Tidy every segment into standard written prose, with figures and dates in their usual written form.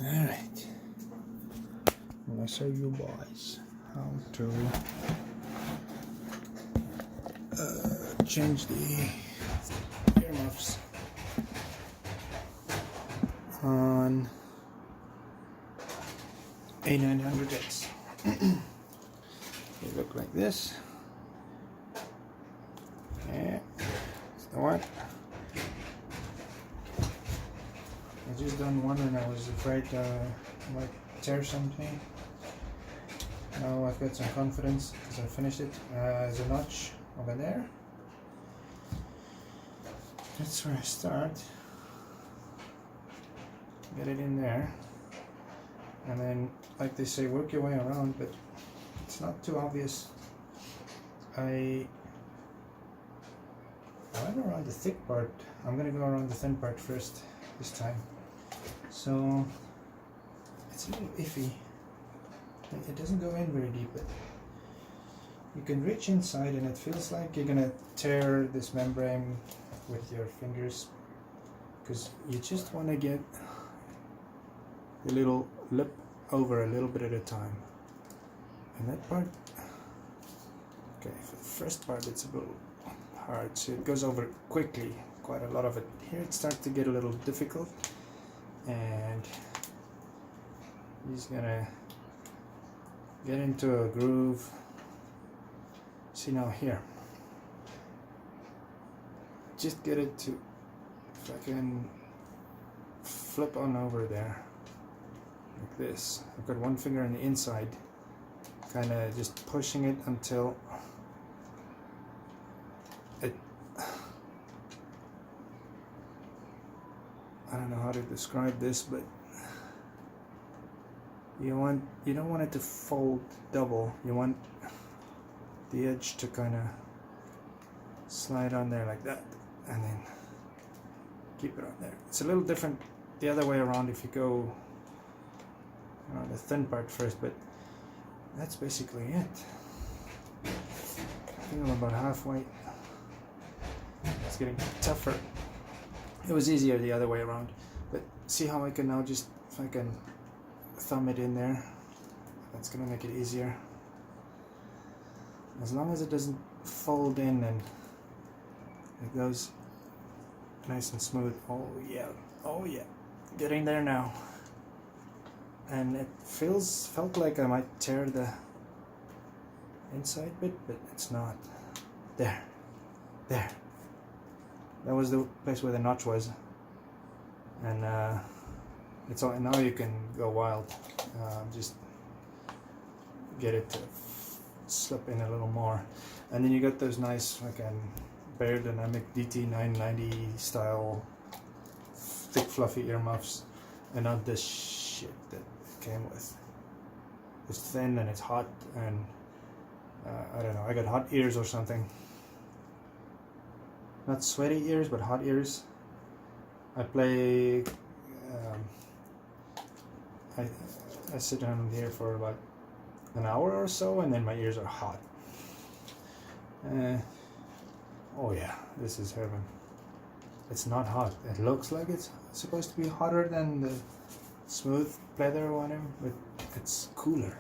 Alright, I'm gonna show you boys how to change the earmuffs on A900X. They look like this. Yeah, that's the one. I just done one and I was afraid I might tear something. Now I've got some confidence because I finished it. There's a notch over there. That's where I start. Get it in there. And then, like they say, work your way around, but it's not too obvious. I went around the thick part. I'm gonna go around the thin part first this time. So it's a little iffy. It doesn't go in very deep, but you can reach inside and it feels like you're gonna tear this membrane with your fingers, because you just want to get the little lip over a little bit at a time. And that part, okay, for the first part it's a little hard, so it goes over quickly, quite a lot of it. Here it starts to get a little difficult, and he's gonna get into a groove. See now here, just get it to, if I can flip on over there like this. I've got one finger on the inside, kind of just pushing it until it, I don't know how to describe this, but you don't want it to fold double. You want the edge to kind of slide on there like that, and then keep it on there. It's a little different the other way around if you go around the thin part first, but that's basically it. I think I'm about halfway. It's getting tougher. It was easier the other way around, but see how I can now just, if I can thumb it in there, that's gonna make it easier. As long as it doesn't fold in and it goes nice and smooth. Oh yeah, oh yeah, getting there now. And it felt like I might tear the inside bit, but it's not. There. That was the place where the notch was, and it's all. Now you can go wild. Just get it to slip in a little more, and then you got those nice fucking Beyerdynamic DT990 style thick fluffy earmuffs, and not this shit that it came with. It's thin and it's hot, and I don't know, I got hot ears or something. Not sweaty ears, but hot ears. I play, I sit down here for about an hour or so, and then my ears are hot. Oh yeah, this is heaven. It's not hot. It looks like it's supposed to be hotter than the smooth pleather one, but it's cooler.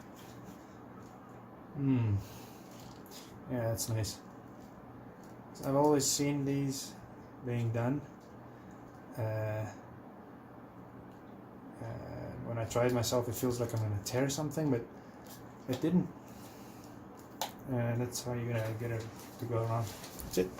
Yeah, that's nice. So I've always seen these being done. When I try it myself, it feels like I'm gonna tear something, but it didn't. And that's how you're gonna get it to go around. That's it.